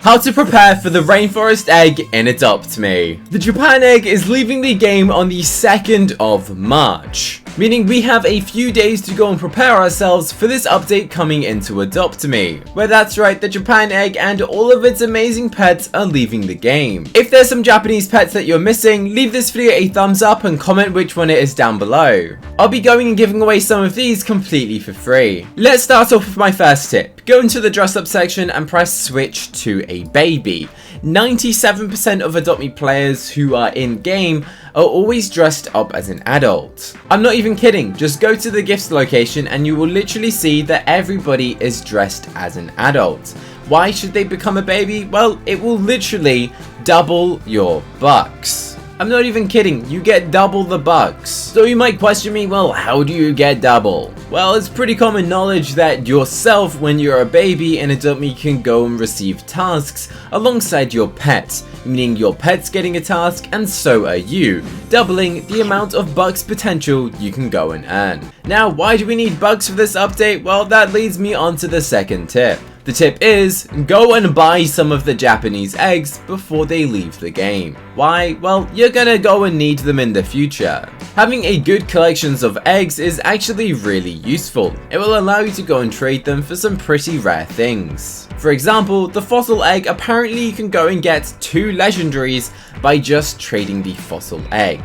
How to prepare for the Rainforest egg in Adopt Me. The Japan egg is leaving the game on the 2nd of March, meaning we have a few days to go and prepare ourselves for this update coming into Adopt Me, where that's right, the Japan egg and all of its amazing pets are leaving the game. If there's some Japanese pets that you're missing, leave this video a thumbs up and comment which one it is down below. I'll be going and giving away some of these completely for free. Let's start off with my first tip. Go into the dress up section and press switch to a baby. 97% of Adopt Me players who are in game are always dressed up as an adult. I'm not even kidding, just go to the gifts location and you will literally see that everybody is dressed as an adult. Why should they become a baby? Well, it will literally double your bucks. I'm not even kidding, you get double the bucks. So you might question me, well, how do you get double? Well, it's pretty common knowledge that yourself, when you're a baby in Adopt Me, can go and receive tasks alongside your pets, meaning your pet's getting a task and so are you, doubling the amount of bucks potential you can go and earn. Now, why do we need bucks for this update? Well, that leads me on to the second tip. The tip is, go and buy some of the Japanese eggs before they leave the game. Why? Well, you're gonna go and need them in the future. Having a good collections of eggs is actually really useful. It will allow you to go and trade them for some pretty rare things. For example, the fossil egg, apparently you can go and get 2 legendaries by just trading the fossil egg,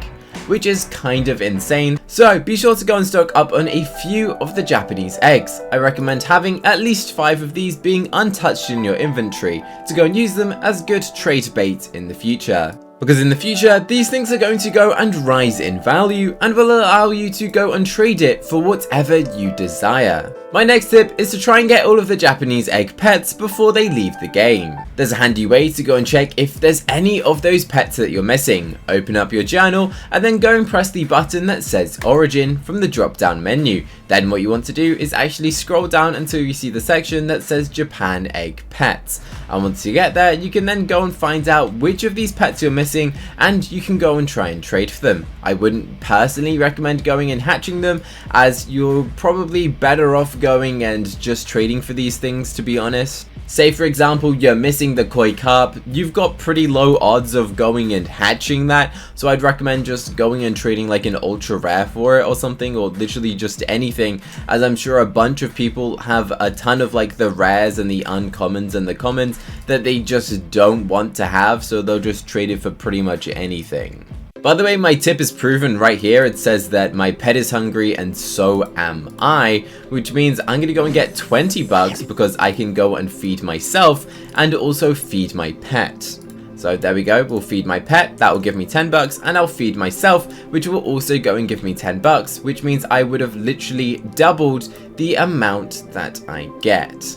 which is kind of insane. So be sure to go and stock up on a few of the Japanese eggs. I recommend having at least 5 of these being untouched in your inventory to go and use them as good trade bait in the future. Because in the future, these things are going to go and rise in value and will allow you to go and trade it for whatever you desire. My next tip is to try and get all of the Japanese egg pets before they leave the game. There's a handy way to go and check if there's any of those pets that you're missing. Open up your journal and then go and press the button that says Origin from the drop down menu. Then what you want to do is actually scroll down until you see the section that says Japan egg pets. And once you get there, you can then go and find out which of these pets you're missing and you can go and try and trade for them. I wouldn't personally recommend going and hatching them, as you're probably better off going and just trading for these things, to be honest. Say for example you're missing the koi carp, you've got pretty low odds of going and hatching that, so I'd recommend just going and trading like an ultra rare for it or something, or literally just anything, as I'm sure a bunch of people have a ton of like the rares and the uncommons and the commons that they just don't want to have, so they'll just trade it for pretty much anything. By the way, my tip is proven right here. It says that my pet is hungry and so am I, which means I'm going to go and get 20 bucks because I can go and feed myself and also feed my pet. So there we go, we'll feed my pet, that will give me 10 bucks, and I'll feed myself, which will also go and give me 10 bucks, which means I would have literally doubled the amount that I get.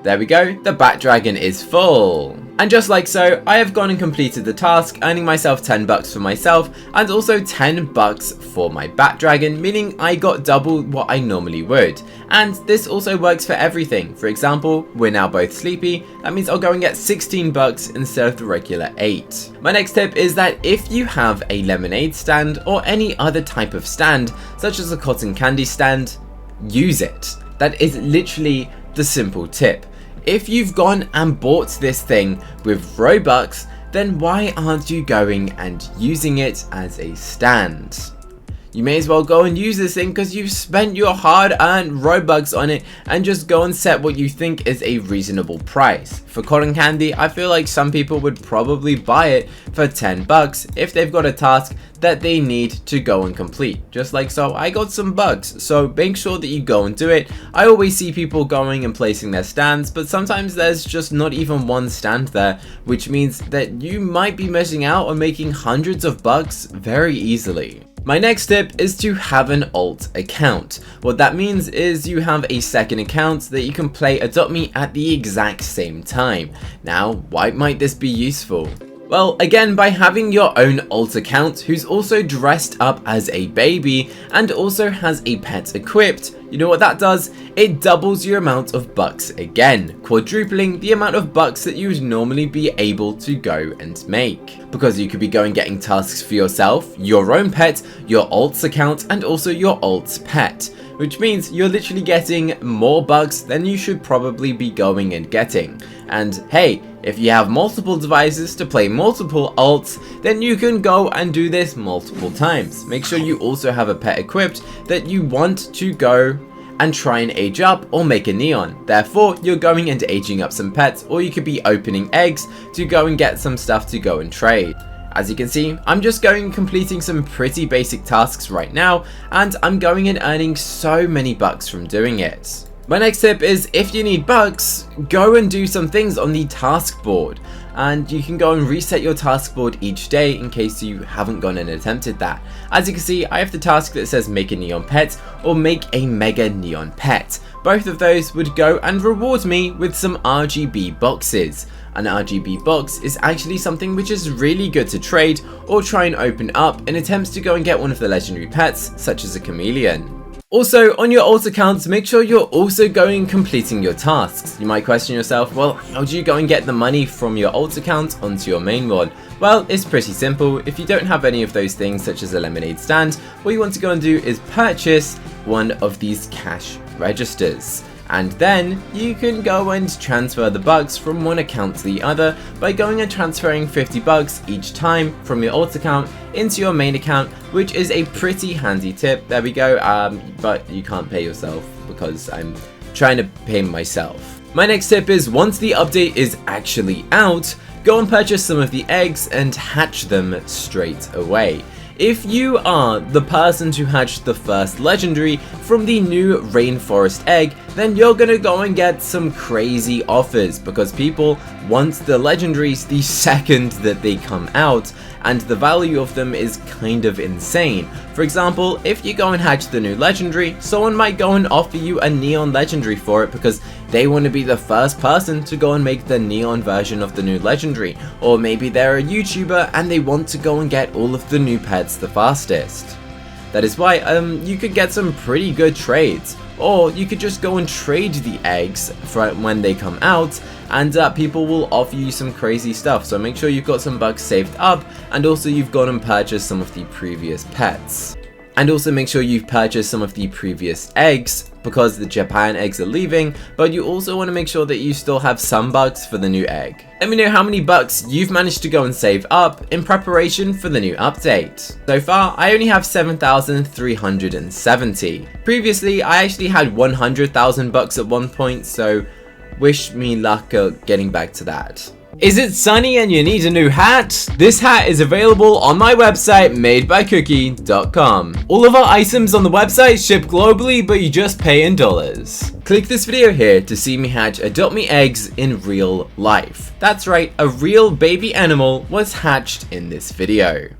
There we go, the bat dragon is full. And just like so, I have gone and completed the task, earning myself 10 bucks for myself and also 10 bucks for my bat dragon, meaning I got double what I normally would. And this also works for everything. For example, we're now both sleepy, that means I'll go and get 16 bucks instead of the regular 8. My next tip is that if you have a lemonade stand or any other type of stand, such as a cotton candy stand, use it. That is literally the simple tip. If you've gone and bought this thing with Robux, then why aren't you going and using it as a stand? You may as well go and use this thing because you've spent your hard-earned Robux on it, and just go and set what you think is a reasonable price. For cotton candy, I feel like some people would probably buy it for 10 bucks if they've got a task that they need to go and complete. Just like so, I got some bucks, so make sure that you go and do it. I always see people going and placing their stands, but sometimes there's just not even one stand there, which means that you might be missing out on making hundreds of bucks very easily. My next tip is to have an alt account. What that means is you have a second account that you can play Adopt Me at the exact same time. Now, why might this be useful? Well, again, by having your own alt account who's also dressed up as a baby and also has a pet equipped, You know what that does? It doubles your amount of bucks again, quadrupling the amount of bucks that you would normally be able to go and make. Because you could be going getting tasks for yourself, your own pet, your alt's account, and also your alt's pet. Which means you're literally getting more bucks than you should probably be going and getting. And hey, if you have multiple devices to play multiple alts, then you can go and do this multiple times. Make sure you also have a pet equipped that you want to go and try and age up or make a neon. Therefore, you're going and aging up some pets, or you could be opening eggs to go and get some stuff to go and trade. As you can see, I'm just going and completing some pretty basic tasks right now, and I'm going and earning so many bucks from doing it. My next tip is, if you need bucks, go and do some things on the task board. And you can go and reset your task board each day in case you haven't gone and attempted that. As you can see, I have the task that says make a neon pet or make a mega neon pet. Both of those would go and reward me with some RGB boxes. An RGB box is actually something which is really good to trade or try and open up in attempts to go and get one of the legendary pets, such as a chameleon. Also, on your alt accounts, make sure you're also going and completing your tasks. You might question yourself, well, how do you go and get the money from your alt account onto your main one? Well, it's pretty simple. If you don't have any of those things, such as a lemonade stand, what you want to go and do is purchase one of these cash registers. And then you can go and transfer the bucks from one account to the other by going and transferring 50 bucks each time from your alt account into your main account, which is a pretty handy tip. There we go, but you can't pay yourself because I'm trying to pay myself. My next tip is, once the update is actually out, go and purchase some of the eggs and hatch them straight away. If you are the person to hatch the first legendary from the new Rainforest egg, then you're gonna go and get some crazy offers because people want the legendaries the second that they come out, and the value of them is kind of insane. For example, if you go and hatch the new legendary, someone might go and offer you a neon legendary for it because they want to be the first person to go and make the neon version of the new legendary. Or maybe they're a YouTuber and they want to go and get all of the new pets the fastest. That is why you could get some pretty good trades. Or you could just go and trade the eggs for when they come out, and people will offer you some crazy stuff. So make sure you've got some bucks saved up, and also you've gone and purchased some of the previous pets. And also make sure you've purchased some of the previous eggs, because the Japan eggs are leaving, but you also want to make sure that you still have some bucks for the new egg. Let me know how many bucks you've managed to go and save up in preparation for the new update. So far, I only have 7,370. Previously, I actually had 100,000 bucks at one point, so wish me luck getting back to that. Is it sunny and you need a new hat? This hat is available on my website, madebycookie.com. All of our items on the website ship globally, but you just pay in dollars. Click this video here to see me hatch Adopt Me eggs in real life. That's right, a real baby animal was hatched in this video.